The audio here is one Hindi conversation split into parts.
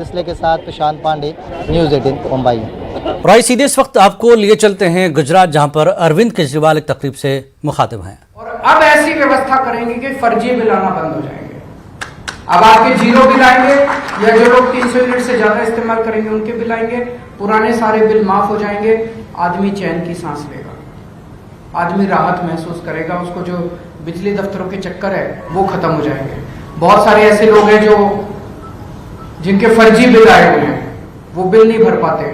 फैसले के साथ प्रशांत पांडे, न्यूज़ 18 मुंबई। और सीधे इस वक्त आपको लिए चलते हैं गुजरात, जहां पर अरविंद केजरीवाल एक तकरीब से मुखातिब हैं। और अब ऐसी व्यवस्था करेंगे कि फर्जी बिल आना बंद हो जाएंगे। अब आपके जीरो बिल आएंगे, या जो लोग 300 यूनिट से ज्यादा इस्तेमाल करेंगे उनके बिल आएंगे, पुराने सारे बिल माफ हो जाएंगे। आदमी चैन की सांस लेगा, आदमी राहत महसूस करेगा, उसको जो बिजली दफ्तरों के चक्कर है वो खत्म हो जाएंगे। बहुत सारे ऐसे लोग हैं जो जिनके फर्जी बिल आए हुए हैं, वो बिल नहीं भर पाते,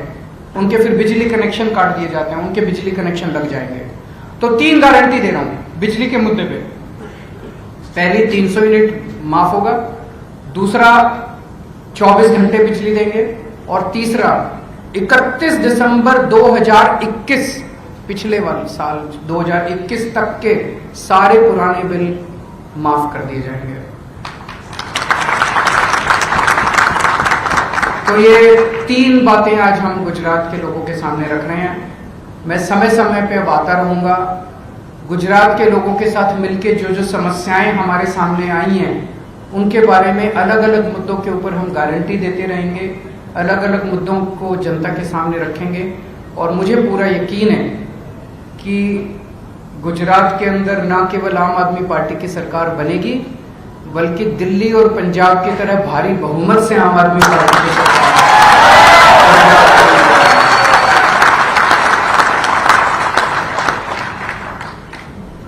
उनके फिर बिजली कनेक्शन काट दिए जाते हैं, उनके बिजली कनेक्शन लग जाएंगे। तो 3 गारंटी दे रहा हूं बिजली के मुद्दे पे। पहली 300 यूनिट माफ होगा, दूसरा 24 घंटे बिजली देंगे, और तीसरा 31 दिसंबर 2021 पिछले वाले साल 2021 तक के सारे पुराने बिल माफ कर दिए जाएंगे। तो ये 3 बातें आज हम गुजरात के लोगों के सामने रख रहे हैं। मैं समय समय पे अब आता रहूंगा, गुजरात के लोगों के साथ मिलके जो जो समस्याएं हमारे सामने आई हैं उनके बारे में अलग अलग मुद्दों के ऊपर हम गारंटी देते रहेंगे, अलग अलग मुद्दों को जनता के सामने रखेंगे। और मुझे पूरा यकीन है कि गुजरात के अंदर न केवल आम आदमी पार्टी की सरकार बनेगी, बल्कि दिल्ली और पंजाब की तरह भारी बहुमत से आम आदमी पार्टी की सरकार।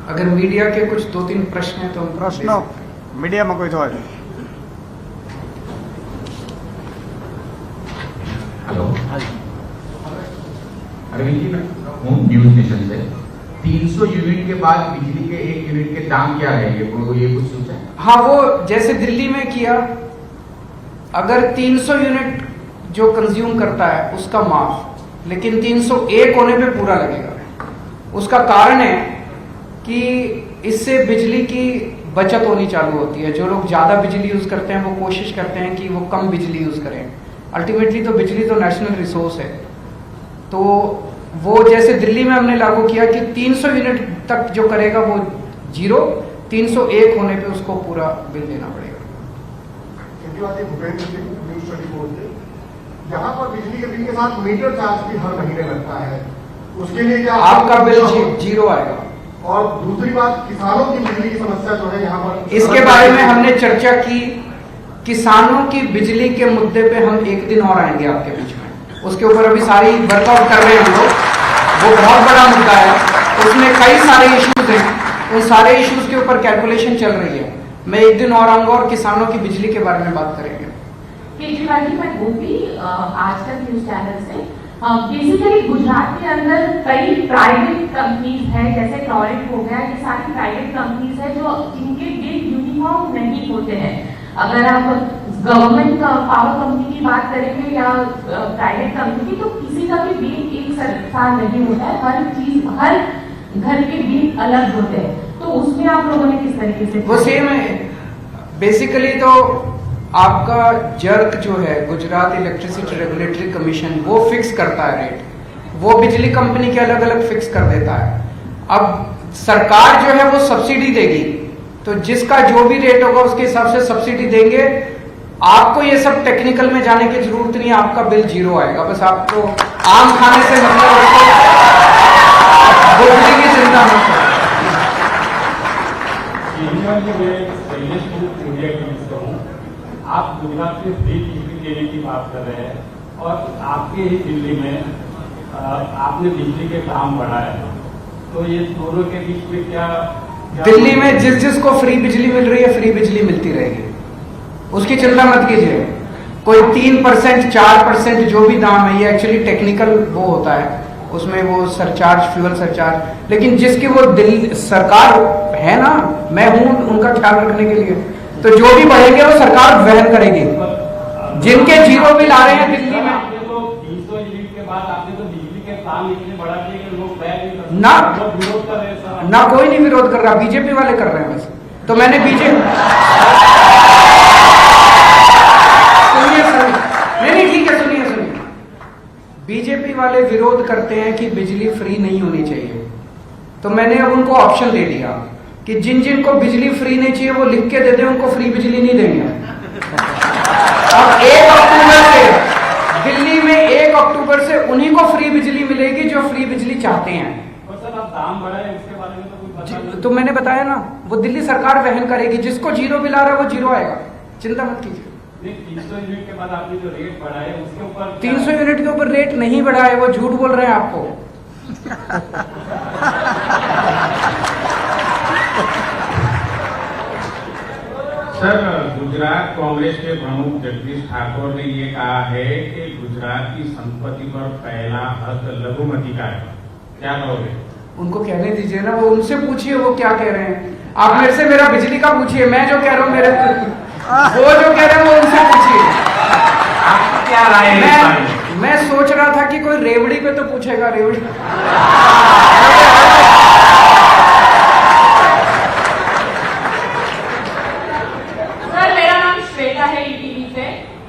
अगर मीडिया के कुछ 2-3 प्रश्न हैं तो हम प्रश्न मीडिया में कोई હોય? हेलो, अरविंद जी, मैं हूँ न्यूज नेशन से। 300 यूनिट के बाद बिजली के 1 यूनिट के दाम क्या रहेंगे, ये कुछ सोचा है? हाँ, वो जैसे दिल्ली में किया, अगर 300 यूनिट जो कंज्यूम करता है उसका माफ, लेकिन 301 होने पे पूरा लगेगा। उसका कारण है कि इससे बिजली की बचत होनी चालू होती है। जो लोग ज्यादा बिजली यूज करते हैं वो कोशिश करते हैं कि वो कम बिजली यूज करें। अल्टीमेटली तो बिजली तो नेशनल रिसोर्स है। तो वो जैसे दिल्ली में हमने लागू किया कि 300 यूनिट तक जो करेगा वो जीरो, 301 होने पे उसको पूरा बिल देना पड़ेगा। यहाँ पर बिजली के बिल के साथ मीटर चार्ज भी हर महीने लगता है, उसके लिए क्या आपका बिल जीरो आएगा? और दूसरी बात, किसानों की बिजली की समस्या जो है यहाँ पर, इसके बारे में हमने चर्चा की। किसानों की बिजली के मुद्दे पे हम एक दिन और आएंगे आपके बीच में, उसके ऊपर अभी सारी वर्कआउट कर रहे हैं हम लोग। वो बहुत बड़ा मुद्दा है, उसमें कई सारे इश्यूज हैं, उन सारे इश्यूज के ऊपर कैलकुलेशन चल रही है। मैं एक दिन और आऊंगा और किसानों की बिजली के बारे में बात करेंगे। केजरीवाल जी, मैं गोपी आज तक न्यूज चैनल से। बेसिकली गुजरात के अंदर कई प्राइवेट कंपनीज है, जैसे टॉरेंट हो गया, ये सारी प्राइवेट कंपनीज है जो जिनके बिल यूनिफॉर्म नहीं होते हैं। अगर आप गवर्नमेंट पावर कंपनी की बात करेंगे या प्राइवेट कंपनी की, तो किसी का भी बिल एक सरकार नहीं होता है। हर चीज, हर घर के बिल अलग होते हैं। तो उसमें आप लोगों ने किस तरीके से? वो सेम है। बेसिकली तो आपका जर्क जो है, गुजरात इलेक्ट्रिसिटी रेगुलेटरी कमीशन, वो फिक्स करता है रेट। वो बिजली कंपनी के अलग अलग फिक्स कर देता है। अब सरकार जो है वो सब्सिडी देगी, तो जिसका जो भी रेट होगा उसके हिसाब से सब्सिडी देंगे। आपको ये सब टेक्निकल में जाने की जरूरत नहीं है, आपका बिल जीरो आएगा। बस आपको आम खाने से मतलब बिजली की चिंता मत करो। आप गुजरात में फ्री बिजली देने की बात कर रहे हैं, और आपके ही दिल्ली में आपने बिजली के दाम बढ़ाए, तो ये दोनों के बीच में क्या दिल्ली में जिस जिसको फ्री बिजली मिल रही है, फ्री बिजली मिलती रहेगी, उसकी चिंता मत कीजिए। कोई 3%, 4% जो भी दाम है, ये एक्चुअली टेक्निकल वो होता है, उसमें वो सरचार्ज, फ्यूल सरचार्ज। लेकिन जिसकी वो दिल्ली सरकार है ना, मैं हूं उनका ख्याल रखने के लिए, तो जो भी बढ़ेंगे वो सरकार वहन करेगी। जिनके जीरो बिल आ रहे हैं दिल्ली में, 300 यूनिट के बाद आपने तो बिजली के दाम इतने बढ़ा दिए कि लोग ना विरोध कर रहे हैं। ना कोई नहीं विरोध कर रहा, बीजेपी वाले कर रहे हैं बस। तो मैंने नहीं, ठीक है, सुनिए। बीजेपी वाले विरोध करते हैं कि बिजली फ्री नहीं होनी चाहिए, तो मैंने अब उनको ऑप्शन दे दिया कि जिन जिन को बिजली फ्री नहीं चाहिए वो लिख के दे दें, उनको फ्री बिजली नहीं देंगे। और 1 अक्टूबर से दिल्ली में 1 अक्टूबर से उन्हीं को फ्री बिजली मिलेगी जो फ्री बिजली चाहते हैं। तो सर आप दाम बढ़ाए उसके बारे में तो कुछ बता नहीं। तो मैंने बताया ना, वो दिल्ली सरकार वहन करेगी। जिसको जीरो बिल आ रहा है वो जीरो आएगा, चिंता मत कीजिए। 300 यूनिट के बाद आपने जो रेट बढ़ाए उसके ऊपर 300 यूनिट के ऊपर रेट नहीं बढ़ा है, वो झूठ बोल रहे हैं आपको। सर, गुजरात कांग्रेस के प्रमुख जगदीश ठाकुर ने ये कहा है कि गुजरात की संपत्ति पर पहला हक लघुमती का है, क्या कहोगे? उनको कहने दीजिए ना, वो उनसे पूछिए वो क्या कह रहे हैं। आप मेरे से मेरा बिजली का पूछिए, मैं जो कह रहा हूँ मेरे वो जो कह रहे हैं वो उनसे पूछिए। आपकी क्या राय है इस बारे में? मैं सोच रहा था कि कोई रेवड़ी पे तो पूछेगा, रेवड़ी। सर मेरा नाम श्वेता है ईटीवी से।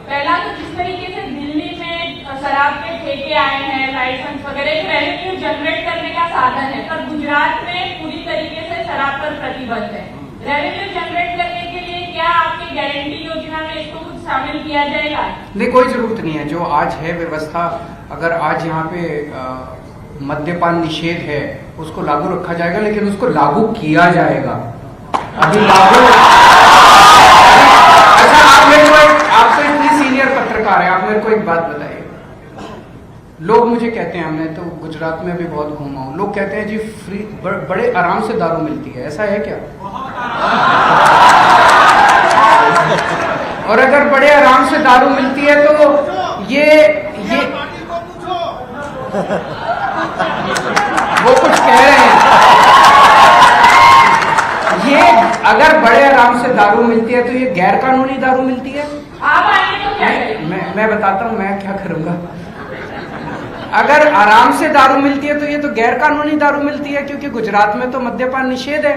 पहला तो जिस तरीके से दिल्ली में शराब के ठेके आए हैं, लाइसेंस वगैरह, एक रेवेन्यू जनरेट करने का साधन है, पर गुजरात में पूरी तरीके से शराब पर प्रतिबंध है। रेवेन्यू जनरेट करने के लिए क्या आपकी गारंटी योजना में इसको कुछ शामिल किया जाएगा? नहीं, कोई जरूरत नहीं है। जो आज है व्यवस्था, अगर आज यहाँ पे मद्यपान निषेध है उसको लागू रखा जाएगा, लेकिन उसको लागू किया जाएगा। अभी लागू अच्छा, आप तो इतनी सीनियर पत्रकार है, आप मेरे को एक बात बताइए। लोग मुझे कहते हैं, मैं तो गुजरात में भी बहुत घूमा हूँ, लोग कहते हैं जी फ्री बड़े आराम से दारू मिलती है, ऐसा है क्या? और अगर बड़े आराम से दारू मिलती है तो ये वो कुछ कह रहे हैं, ये अगर बड़े आराम से दारू मिलती है तो ये गैर कानूनी दारू मिलती है। आप आएंगे तो क्या करेंगे? मैं बताता हूँ मैं क्या करूंगा। अगर आराम से दारू मिलती है तो ये तो गैर कानूनी दारू मिलती है, क्योंकि गुजरात में तो मद्यपान निषेध है।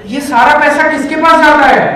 ये सारा पैसा किसके पास जाता है?